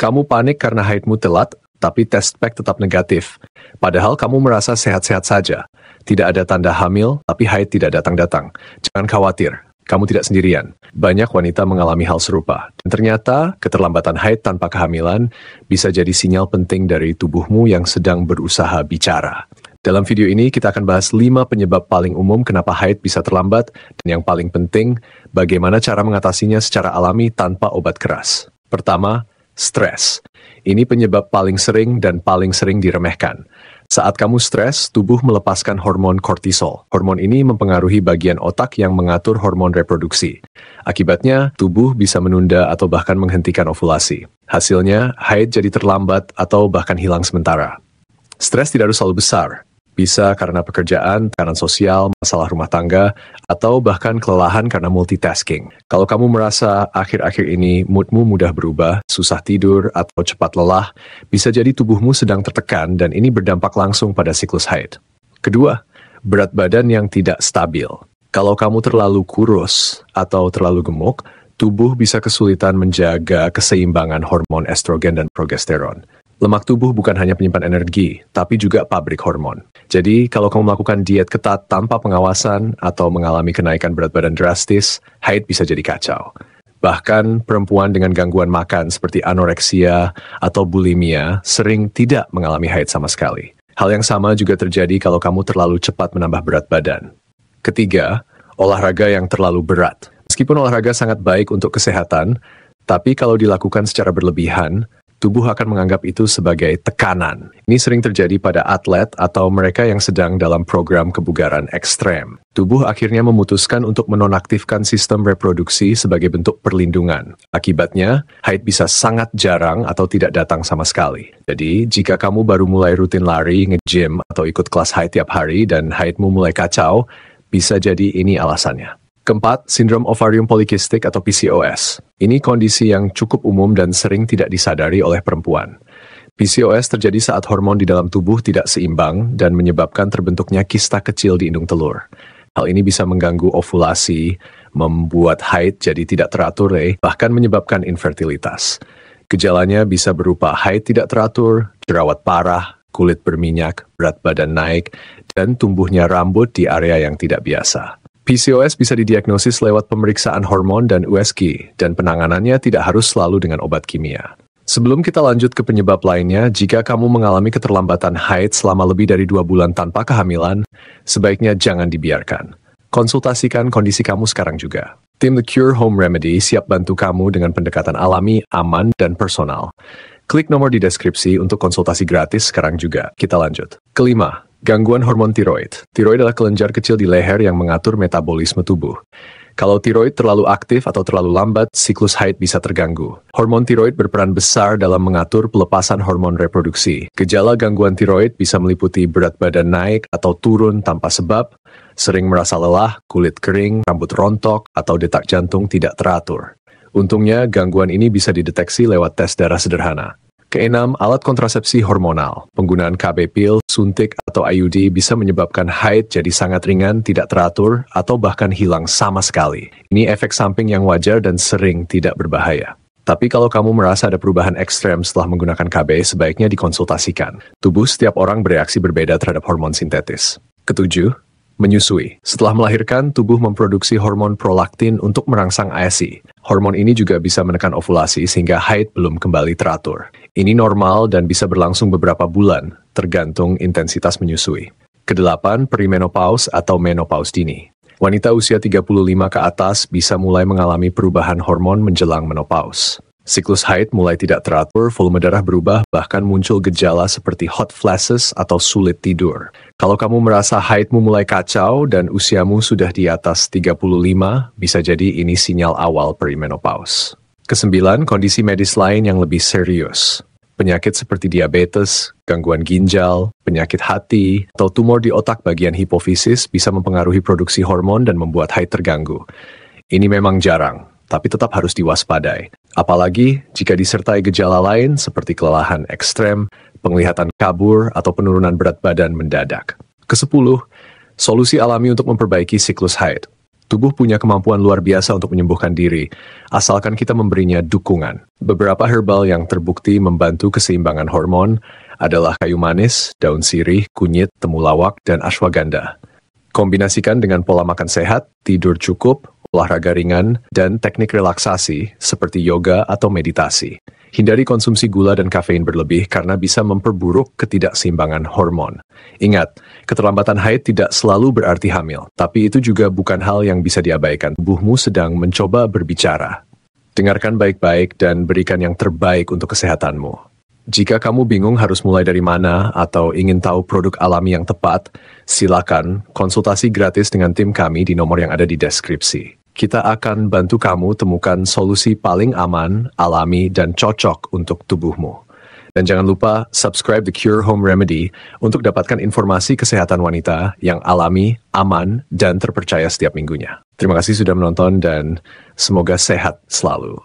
Kamu panik karena haidmu telat, tapi test pack tetap negatif. Padahal kamu merasa sehat-sehat saja. Tidak ada tanda hamil, tapi haid tidak datang-datang. Jangan khawatir, kamu tidak sendirian. Banyak wanita mengalami hal serupa. Dan ternyata, keterlambatan haid tanpa kehamilan bisa jadi sinyal penting dari tubuhmu yang sedang berusaha bicara. Dalam video ini, kita akan bahas 5 penyebab paling umum kenapa haid bisa terlambat, dan yang paling penting, bagaimana cara mengatasinya secara alami tanpa obat keras. Pertama, stres. Ini penyebab paling sering dan paling sering diremehkan. Saat kamu stres, tubuh melepaskan hormon kortisol. Hormon ini mempengaruhi bagian otak yang mengatur hormon reproduksi. Akibatnya, tubuh bisa menunda atau bahkan menghentikan ovulasi. Hasilnya, haid jadi terlambat atau bahkan hilang sementara. Stres tidak harus selalu besar. Bisa karena pekerjaan, tekanan sosial, masalah rumah tangga, atau bahkan kelelahan karena multitasking. Kalau kamu merasa akhir-akhir ini moodmu mudah berubah, susah tidur, atau cepat lelah, bisa jadi tubuhmu sedang tertekan dan ini berdampak langsung pada siklus haid. Kedua, berat badan yang tidak stabil. Kalau kamu terlalu kurus atau terlalu gemuk, tubuh bisa kesulitan menjaga keseimbangan hormon estrogen dan progesteron. Lemak tubuh bukan hanya penyimpan energi, tapi juga pabrik hormon. Jadi, kalau kamu melakukan diet ketat tanpa pengawasan atau mengalami kenaikan berat badan drastis, haid bisa jadi kacau. Bahkan, perempuan dengan gangguan makan seperti anoreksia atau bulimia sering tidak mengalami haid sama sekali. Hal yang sama juga terjadi kalau kamu terlalu cepat menambah berat badan. Ketiga, olahraga yang terlalu berat. Meskipun olahraga sangat baik untuk kesehatan, tapi kalau dilakukan secara berlebihan, tubuh akan menganggap itu sebagai tekanan. Ini sering terjadi pada atlet atau mereka yang sedang dalam program kebugaran ekstrem. Tubuh akhirnya memutuskan untuk menonaktifkan sistem reproduksi sebagai bentuk perlindungan. Akibatnya, haid bisa sangat jarang atau tidak datang sama sekali. Jadi, jika kamu baru mulai rutin lari, nge-gym, atau ikut kelas haid tiap hari dan haidmu mulai kacau, bisa jadi ini alasannya. Keempat, sindrom ovarium polikistik atau PCOS. Ini kondisi yang cukup umum dan sering tidak disadari oleh perempuan. PCOS terjadi saat hormon di dalam tubuh tidak seimbang dan menyebabkan terbentuknya kista kecil di indung telur. Hal ini bisa mengganggu ovulasi, membuat haid jadi tidak teratur, bahkan menyebabkan infertilitas. Gejalanya bisa berupa haid tidak teratur, jerawat parah, kulit berminyak, berat badan naik, dan tumbuhnya rambut di area yang tidak biasa. PCOS bisa didiagnosis lewat pemeriksaan hormon dan USG, dan penanganannya tidak harus selalu dengan obat kimia. Sebelum kita lanjut ke penyebab lainnya, jika kamu mengalami keterlambatan haid selama lebih dari 2 bulan tanpa kehamilan, sebaiknya jangan dibiarkan. Konsultasikan kondisi kamu sekarang juga. Tim The Cure Home Remedy siap bantu kamu dengan pendekatan alami, aman, dan personal. Klik nomor di deskripsi untuk konsultasi gratis sekarang juga. Kita lanjut. Kelima, gangguan hormon tiroid. Tiroid adalah kelenjar kecil di leher yang mengatur metabolisme tubuh. Kalau tiroid terlalu aktif atau terlalu lambat, siklus haid bisa terganggu. Hormon tiroid berperan besar dalam mengatur pelepasan hormon reproduksi. Gejala gangguan tiroid bisa meliputi berat badan naik atau turun tanpa sebab, sering merasa lelah, kulit kering, rambut rontok, atau detak jantung tidak teratur. Untungnya, gangguan ini bisa dideteksi lewat tes darah sederhana. Keenam, alat kontrasepsi hormonal. Penggunaan KB pil, suntik, atau IUD bisa menyebabkan haid jadi sangat ringan, tidak teratur, atau bahkan hilang sama sekali. Ini efek samping yang wajar dan sering tidak berbahaya. Tapi kalau kamu merasa ada perubahan ekstrem setelah menggunakan KB, sebaiknya dikonsultasikan. Tubuh setiap orang bereaksi berbeda terhadap hormon sintetis. Ketujuh, menyusui. Setelah melahirkan, tubuh memproduksi hormon prolaktin untuk merangsang ASI. Hormon ini juga bisa menekan ovulasi sehingga haid belum kembali teratur. Ini normal dan bisa berlangsung beberapa bulan, tergantung intensitas menyusui. Kedelapan, perimenopause atau menopause dini. Wanita usia 35 ke atas bisa mulai mengalami perubahan hormon menjelang menopause. Siklus haid mulai tidak teratur, volume darah berubah, bahkan muncul gejala seperti hot flashes atau sulit tidur. Kalau kamu merasa haidmu mulai kacau dan usiamu sudah di atas 35, bisa jadi ini sinyal awal perimenopause. Kesembilan, kondisi medis lain yang lebih serius. Penyakit seperti diabetes, gangguan ginjal, penyakit hati, atau tumor di otak bagian hipofisis bisa mempengaruhi produksi hormon dan membuat haid terganggu. Ini memang jarang, tapi tetap harus diwaspadai. Apalagi jika disertai gejala lain seperti kelelahan ekstrem, penglihatan kabur, atau penurunan berat badan mendadak. Kesepuluh, solusi alami untuk memperbaiki siklus haid. Tubuh punya kemampuan luar biasa untuk menyembuhkan diri, asalkan kita memberinya dukungan. Beberapa herbal yang terbukti membantu keseimbangan hormon adalah kayu manis, daun sirih, kunyit, temulawak, dan ashwagandha. Kombinasikan dengan pola makan sehat, tidur cukup, olahraga ringan, dan teknik relaksasi seperti yoga atau meditasi. Hindari konsumsi gula dan kafein berlebih karena bisa memperburuk ketidakseimbangan hormon. Ingat, keterlambatan haid tidak selalu berarti hamil, tapi itu juga bukan hal yang bisa diabaikan. Tubuhmu sedang mencoba berbicara. Dengarkan baik-baik dan berikan yang terbaik untuk kesehatanmu. Jika kamu bingung harus mulai dari mana atau ingin tahu produk alami yang tepat, silakan konsultasi gratis dengan tim kami di nomor yang ada di deskripsi. Kita akan bantu kamu temukan solusi paling aman, alami, dan cocok untuk tubuhmu. Dan jangan lupa subscribe The Cure Home Remedy untuk dapatkan informasi kesehatan wanita yang alami, aman, dan terpercaya setiap minggunya. Terima kasih sudah menonton dan semoga sehat selalu.